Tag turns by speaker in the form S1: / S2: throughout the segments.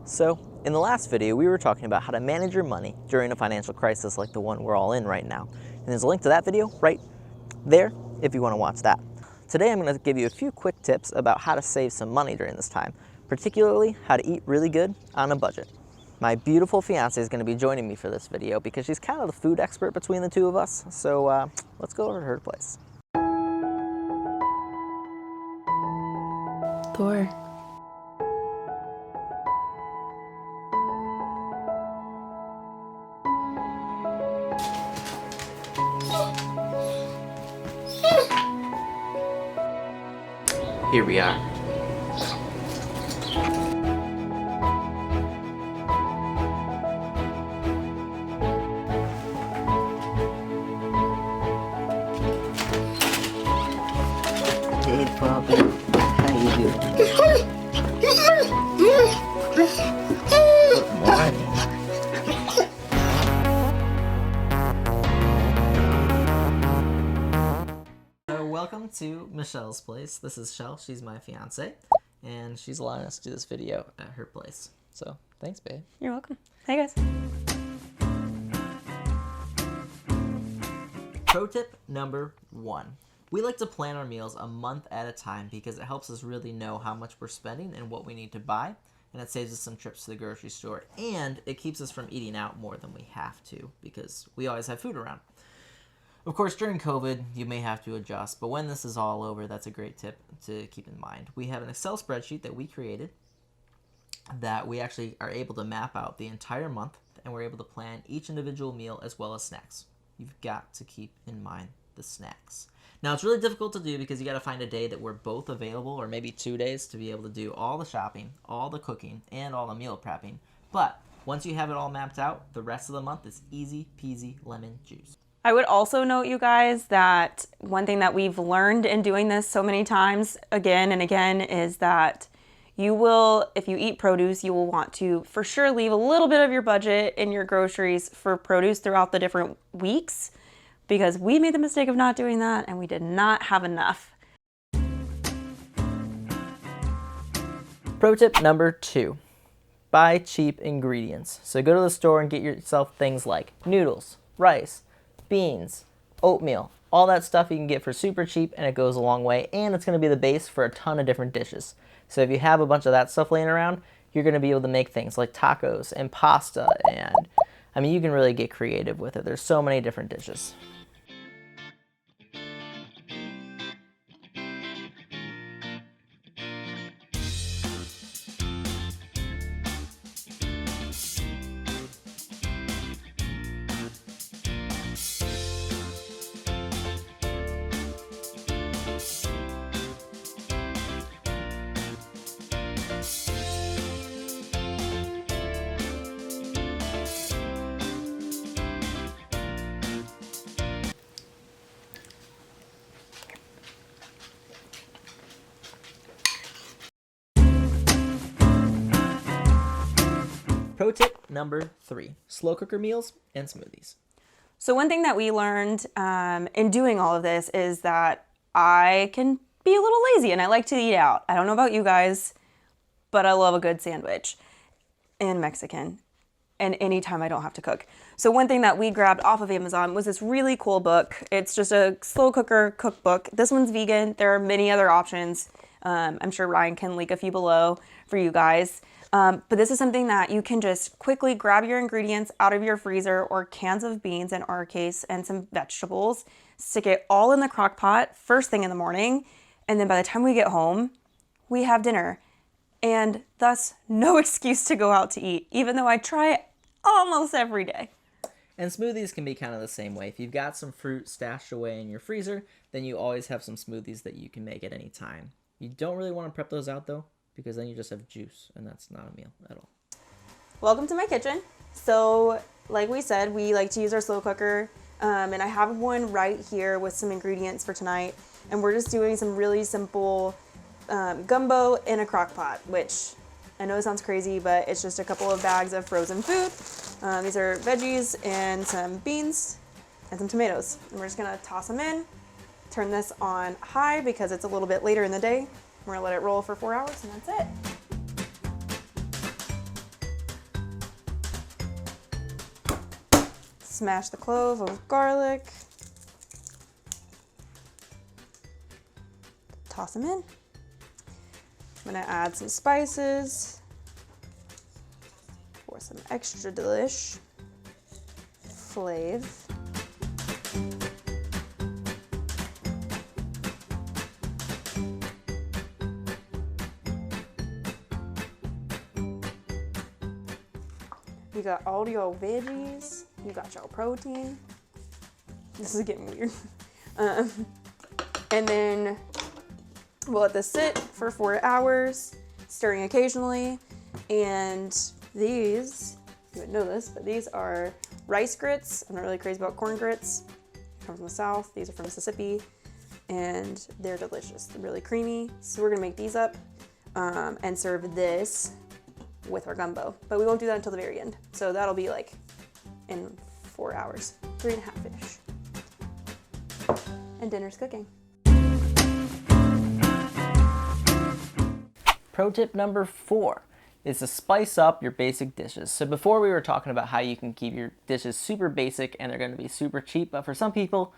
S1: So, in the last video, we were talking about how to manage your money during a financial crisis like the one we're all in right now. And there's a link to that video right there if you want to watch that. Today, I'm going to give you a few quick tips about how to save some money during this time, particularly how to eat really good on a budget. My beautiful fiance is going to be joining me for this video because she's kind of the food expert between the two of us. So let's go over to her place.
S2: Thor.
S1: Here we are. Hey, Bobby. How you doing? Good morning. Welcome to Michelle's place. This is Shell. She's my fiance, and she's allowing us to do this video at her place. So, thanks, babe.
S2: You're welcome. Hey, guys.
S1: Pro tip number 1. We like to plan our meals a month at a time because it helps us really know how much we're spending and what we need to buy, and it saves us some trips to the grocery store, and it keeps us from eating out more than we have to because we always have food around. Of course, during COVID, you may have to adjust, but when this is all over, that's a great tip to keep in mind. We have an Excel spreadsheet that we created that we actually are able to map out the entire month, and we're able to plan each individual meal as well as snacks. You've got to keep in mind the snacks. Now, it's really difficult to do because you got to find a day that we're both available, or maybe 2 days, to be able to do all the shopping, all the cooking, and all the meal prepping. But once you have it all mapped out, the rest of the month is easy peasy lemon juice.
S2: I would also note, you guys, that one thing that we've learned in doing this so many times again and again is that you will, if you eat produce, you will want to for sure leave a little bit of your budget in your groceries for produce throughout the different weeks, because we made the mistake of not doing that and we did not have enough.
S1: Pro tip number 2. Buy cheap ingredients. So go to the store and get yourself things like noodles, rice, beans, oatmeal, all that stuff you can get for super cheap, and it goes a long way, and it's going to be the base for a ton of different dishes. So if you have a bunch of that stuff laying around, you're going to be able to make things like tacos and pasta, and I mean, you can really get creative with it. There's so many different dishes. Pro tip number 3, slow cooker meals and smoothies.
S2: So one thing that we learned in doing all of this is that I can be a little lazy and I like to eat out. I don't know about you guys, but I love a good sandwich and Mexican, and anytime I don't have to cook. So one thing that we grabbed off of Amazon was this really cool book. It's just a slow cooker cookbook. This one's vegan. There are many other options. I'm sure Ryan can link a few below for you guys. But this is something that you can just quickly grab your ingredients out of your freezer, or cans of beans in our case, and some vegetables, stick it all in the crock pot first thing in the morning, and then by the time we get home, we have dinner. And thus, no excuse to go out to eat, even though I try it almost every day.
S1: And smoothies can be kind of the same way. If you've got some fruit stashed away in your freezer, then you always have some smoothies that you can make at any time. You don't really want to prep those out, though, because then you just have juice, and that's not a meal at all.
S2: Welcome to my kitchen. So, like we said, we like to use our slow cooker, and I have one right here with some ingredients for tonight, and we're just doing some really simple gumbo in a crock pot, which I know sounds crazy, but it's just a couple of bags of frozen food. These are veggies and some beans and some tomatoes, and we're just gonna toss them in, turn this on high because it's a little bit later in the day. We're gonna let it roll for 4 hours, and that's it. Smash the clove of garlic. Toss them in. I'm gonna add some spices for some extra delish flavor. You got all your veggies, you got your protein. This is getting weird. And then we'll let this sit for 4 hours, stirring occasionally. And these, you would know this, but these are rice grits. I'm not really crazy about corn grits. They come from the South. These are from Mississippi, and they're delicious. They're really creamy. So we're gonna make these up and serve this with our gumbo, but we won't do that until the very end. So that'll be like in 4 hours, 3.5-ish. And dinner's cooking.
S1: Pro tip number 4 is to spice up your basic dishes. So before we were talking about how you can keep your dishes super basic and they're going to be super cheap, but for some people,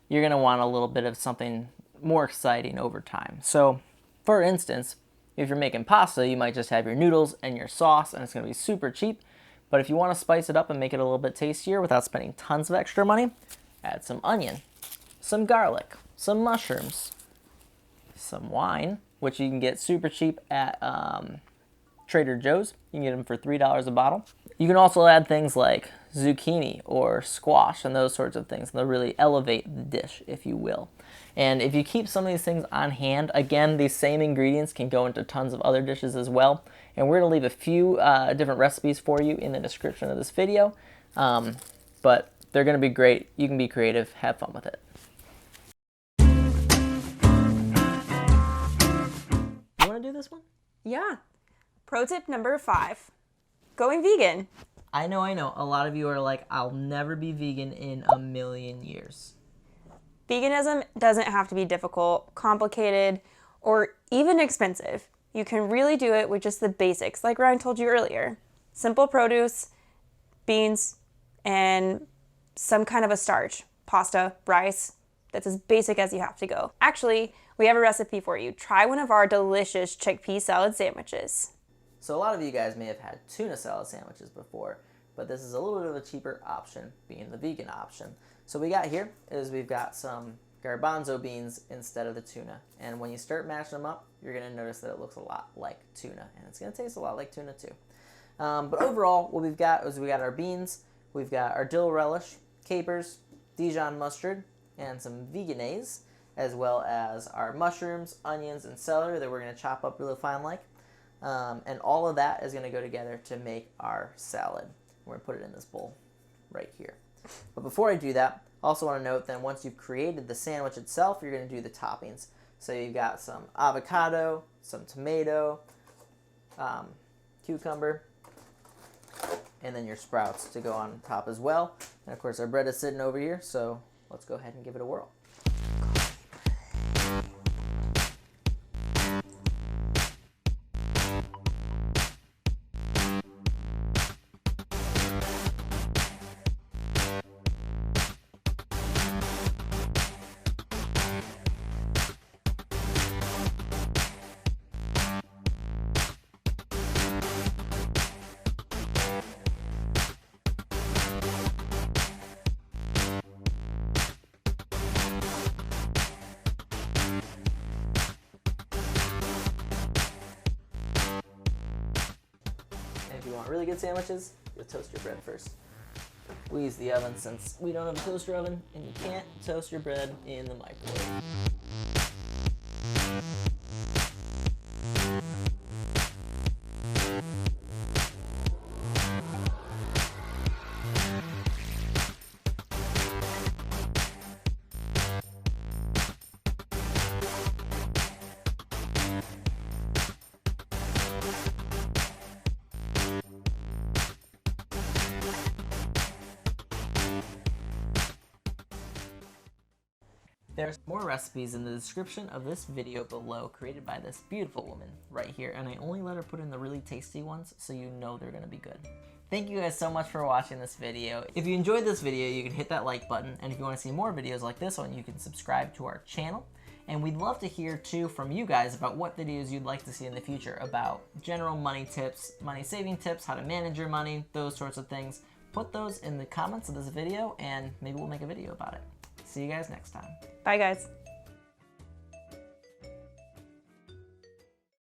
S1: you're going to want a little bit of something more exciting over time. So for instance, if you're making pasta, you might just have your noodles and your sauce and it's going to be super cheap. But if you want to spice it up and make it a little bit tastier without spending tons of extra money, add some onion, some garlic, some mushrooms, some wine, which you can get super cheap at Trader Joe's. You can get them for $3 a bottle. You can also add things like zucchini or squash and those sorts of things. They'll really elevate the dish, if you will. And if you keep some of these things on hand, again, these same ingredients can go into tons of other dishes as well. And we're going to leave a few different recipes for you in the description of this video. But they're going to be great. You can be creative. Have fun with it. You want to do this one?
S2: Yeah. Pro tip number 5, going vegan.
S1: I know. A lot of you are like, I'll never be vegan in a million years.
S2: Veganism doesn't have to be difficult, complicated, or even expensive. You can really do it with just the basics, like Ryan told you earlier. Simple produce, beans, and some kind of a starch. Pasta, rice. That's as basic as you have to go. Actually, we have a recipe for you. Try one of our delicious chickpea salad sandwiches.
S1: So a lot of you guys may have had tuna salad sandwiches before, but this is a little bit of a cheaper option, being the vegan option. So what we got here is we've got some garbanzo beans instead of the tuna. And when you start mashing them up, you're going to notice that it looks a lot like tuna. And it's going to taste a lot like tuna too. But overall, what we've got is we got our beans, we've got our dill relish, capers, Dijon mustard, and some veganaise, as well as our mushrooms, onions, and celery that we're going to chop up really fine like. And all of that is going to go together to make our salad. We're going to put it in this bowl right here. But before I do that, I also want to note that once you've created the sandwich itself, you're going to do the toppings. So you've got some avocado, some tomato, cucumber, and then your sprouts to go on top as well. And of course our bread is sitting over here, so let's go ahead and give it a whirl. If you want really good sandwiches, you'll toast your bread first. We use the oven since we don't have a toaster oven, and you can't toast your bread in the microwave. There's more recipes in the description of this video below, created by this beautiful woman right here, and I only let her put in the really tasty ones so you know they're going to be good. Thank you guys so much for watching this video. If you enjoyed this video, you can hit that like button, and if you want to see more videos like this one, you can subscribe to our channel. And we'd love to hear too from you guys about what videos you'd like to see in the future about general money tips, money saving tips, how to manage your money, those sorts of things. Put those in the comments of this video and maybe we'll make a video about it. See you guys next time.
S2: Bye guys.